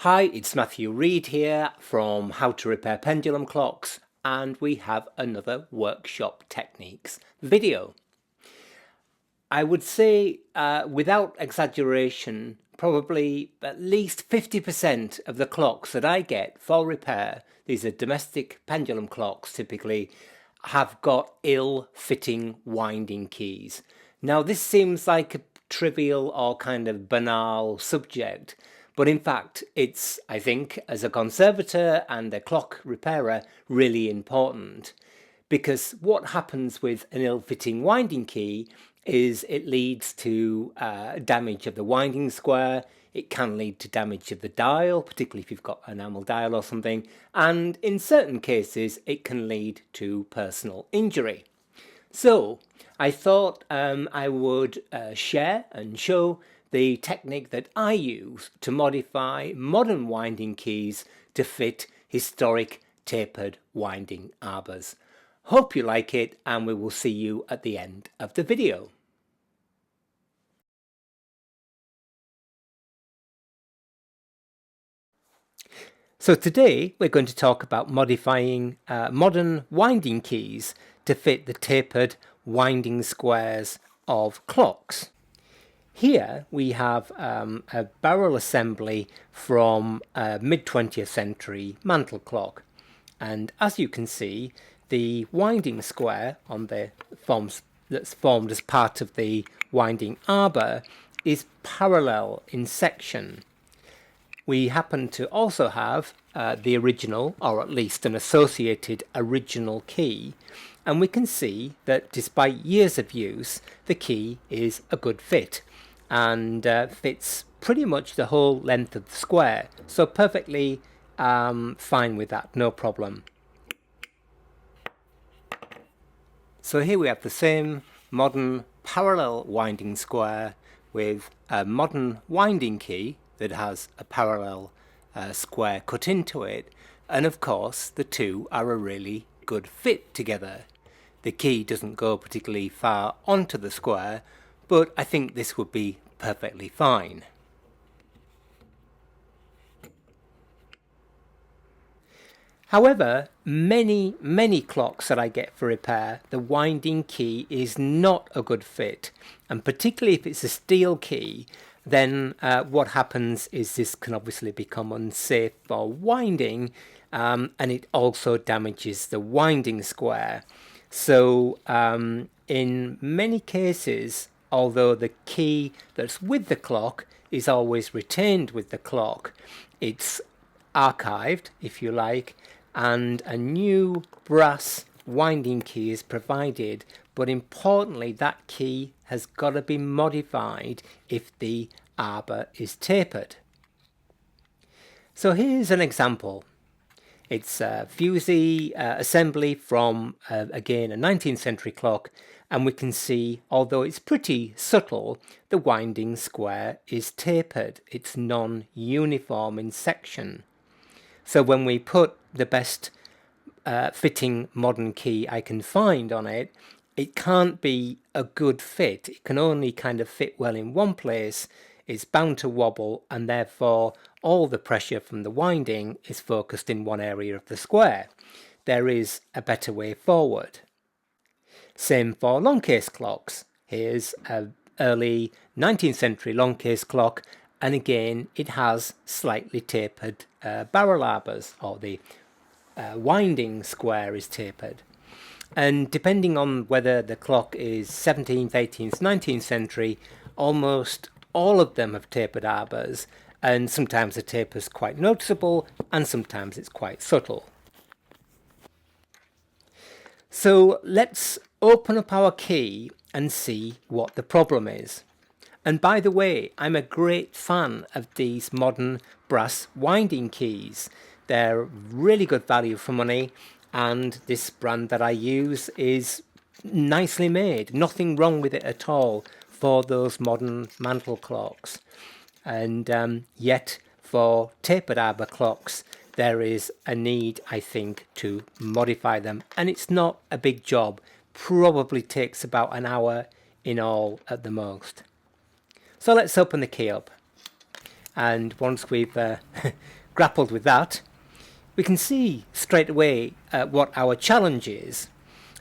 Hi, it's Matthew Reed here from How to Repair Pendulum Clocks, and we have another workshop techniques video. I would say, without exaggeration, probably at least 50% of the clocks that I get for repair, these are domestic pendulum clocks typically, have got ill-fitting winding keys. Now this seems like a trivial or kind of banal subject, but in fact it's, I think, as a conservator and a clock repairer, really important. Because what happens with an ill-fitting winding key is it leads to damage of the winding square. It can lead to damage of the dial, particularly if you've got an enamel dial or something, and in certain cases it can lead to personal injury. So I thought I would share and show the technique that I use to modify modern winding keys to fit historic tapered winding arbors. Hope you like it, and we will see you at the end of the video. So today we're going to talk about modifying modern winding keys to fit the tapered winding squares of clocks. Here we have a barrel assembly from a mid-20th century mantle clock, and as you can see, the winding square on the that's formed as part of the winding arbor is parallel in section. We happen to also have the original, or at least an associated original key, and we can see that despite years of use, the key is a good fit and fits pretty much the whole length of the square, so perfectly fine with that, no problem. So here we have the same modern parallel winding square with a modern winding key that has a parallel square cut into it, and of course the two are a really good fit together. The key doesn't go particularly far onto the square, but I think this would be perfectly fine. However, many clocks that I get for repair, the winding key is not a good fit, and particularly if it's a steel key, then what happens is this can obviously become unsafe for winding, and it also damages the winding square. So in many cases, although the key that's with the clock is always retained with the clock, it's archived, if you like, and a new brass winding key is provided, but importantly that key has got to be modified if the arbor is tapered. So here's an example. It's a fusee assembly from again a 19th century clock, and we can see, although it's pretty subtle, the winding square is tapered. It's non-uniform in section. So when we put the best fitting modern key I can find on it, it can't be a good fit. It can only kind of fit well in one place. It's bound to wobble, and therefore all the pressure from the winding is focused in one area of the square. There is a better way forward. Same for long case clocks. Here's an early 19th century long case clock, and again it has slightly tapered barrel arbors, or the winding square is tapered. And depending on whether the clock is 17th, 18th, 19th century, almost all of them have tapered arbors, and sometimes the taper is quite noticeable and sometimes it's quite subtle. So let's open up our key and see what the problem is. And by the way, I'm a great fan of these modern brass winding keys. They're really good value for money, and this brand that I use is nicely made. Nothing wrong with it at all for those modern mantle clocks. And yet for tapered arbor clocks, there is a need, I think, to modify them, and it's not a big job. Probably takes about an hour in all at the most. So let's open the key up. And once we've grappled with that, we can see straight away what our challenge is.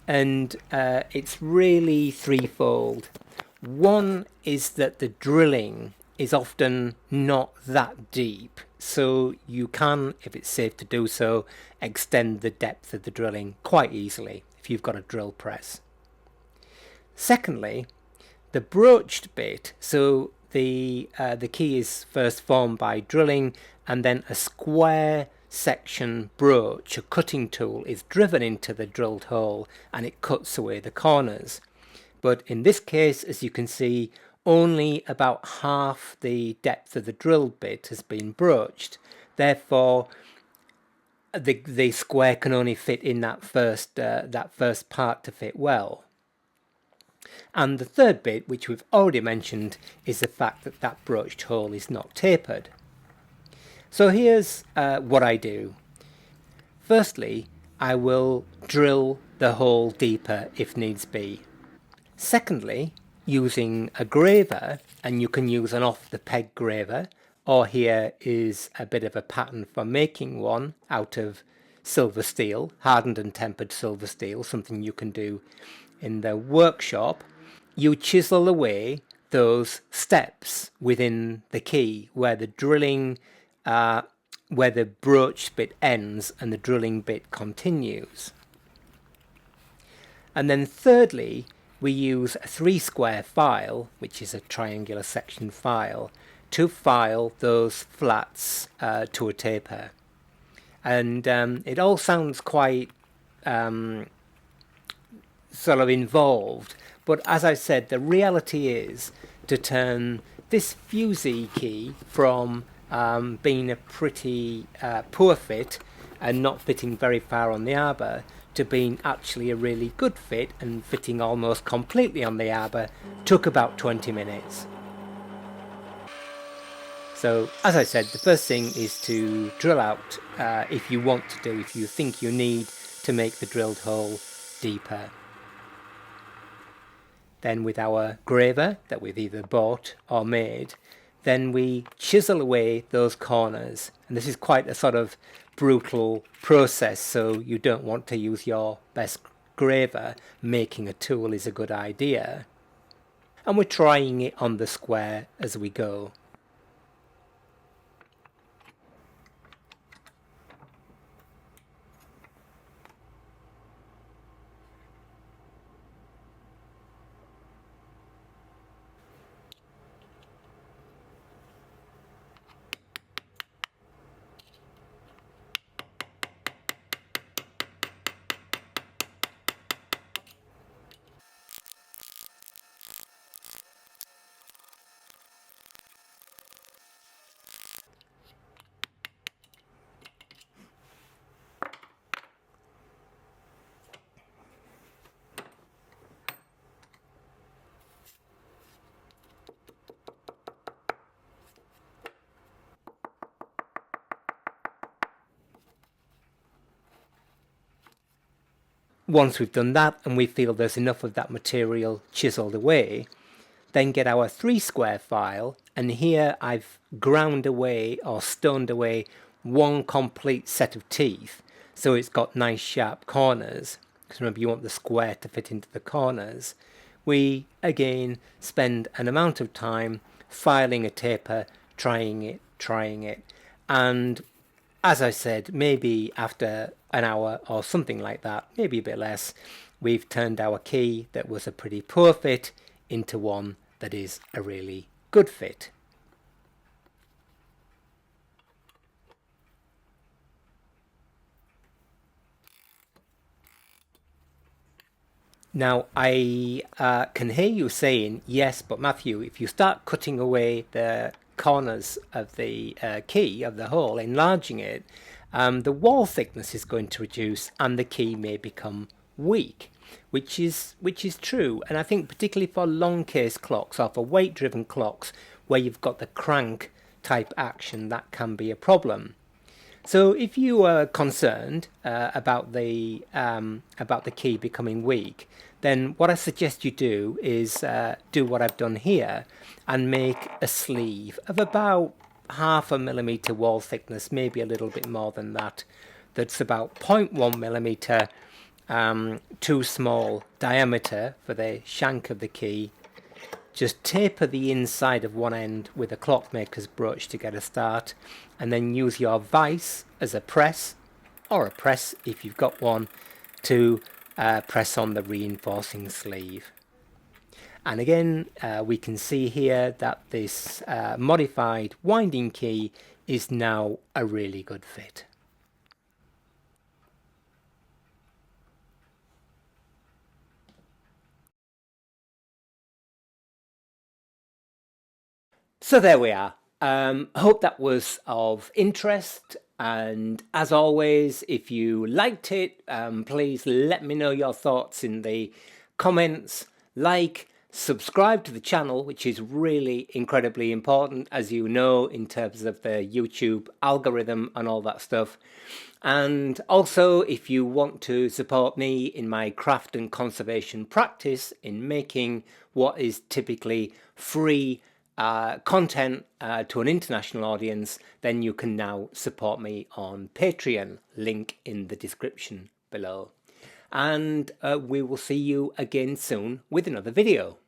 And it's really threefold. One is that the drilling is often not that deep, so you can, if it's safe to do so, extend the depth of the drilling quite easily if you've got a drill press. Secondly, the broached bit, so the key is first formed by drilling, and then a square section broach, a cutting tool, is driven into the drilled hole and it cuts away the corners. But in this case, as you can see, only about half the depth of the drilled bit has been broached. Therefore, the square can only fit in that first part to fit well. And the third bit, which we've already mentioned, is the fact that that broached hole is not tapered. So here's what I do. Firstly, I will drill the hole deeper if needs be. Secondly, using a graver, and you can use an off-the-peg graver, or here is a bit of a pattern for making one out of silver steel, hardened and tempered silver steel, something you can do in the workshop. You chisel away those steps within the key where the drilling, where the broach bit ends and the drilling bit continues. And then thirdly, we use a 3-square file, which is a triangular section file, to file those flats to a taper. And it all sounds quite sort of involved, but as I said, the reality is to turn this fusee key from being a pretty poor fit and not fitting very far on the arbor to being actually a really good fit and fitting almost completely on the arbor took about 20 minutes. So as I said, the first thing is to drill out if you think you need to make the drilled hole deeper. Then with our graver that we've either bought or made, then we chisel away those corners. And this is quite a sort of brutal process, so you don't want to use your best graver. Making a tool is a good idea. And we're trying it on the square as we go. Once we've done that and we feel there's enough of that material chiseled away, then get our 3-square file, and here I've ground away or stoned away one complete set of teeth, so it's got nice sharp corners, because remember you want the square to fit into the corners. We again spend an amount of time filing a taper, trying it, and as I said, maybe after an hour or something like that, maybe a bit less, we've turned our key that was a pretty poor fit into one that is a really good fit. Now I can hear you saying, yes, but Matthew, if you start cutting away the corners of the key of the hole, enlarging it, the wall thickness is going to reduce and the key may become weak, which is true. And I think particularly for long case clocks or for weight driven clocks where you've got the crank type action, that can be a problem. So if you are concerned about the key becoming weak, then what I suggest you do is do what I've done here and make a sleeve of about half a millimeter wall thickness, maybe a little bit more than that, that's about 0.1 millimeter, too small diameter for the shank of the key. Just taper the inside of one end with a clockmaker's brooch to get a start, and then use your vise as a press, or a press if you've got one, to press on the reinforcing sleeve. And again, we can see here that this modified winding key is now a really good fit. So there we are. Hope that was of interest, and as always, if you liked it, please let me know your thoughts in the comments. Like, subscribe to the channel, which is really incredibly important, as you know, in terms of the YouTube algorithm and all that stuff. And also, if you want to support me in my craft and conservation practice in making what is typically free content to an international audience, then you can now support me on Patreon, link in the description below. And we will see you again soon with another video.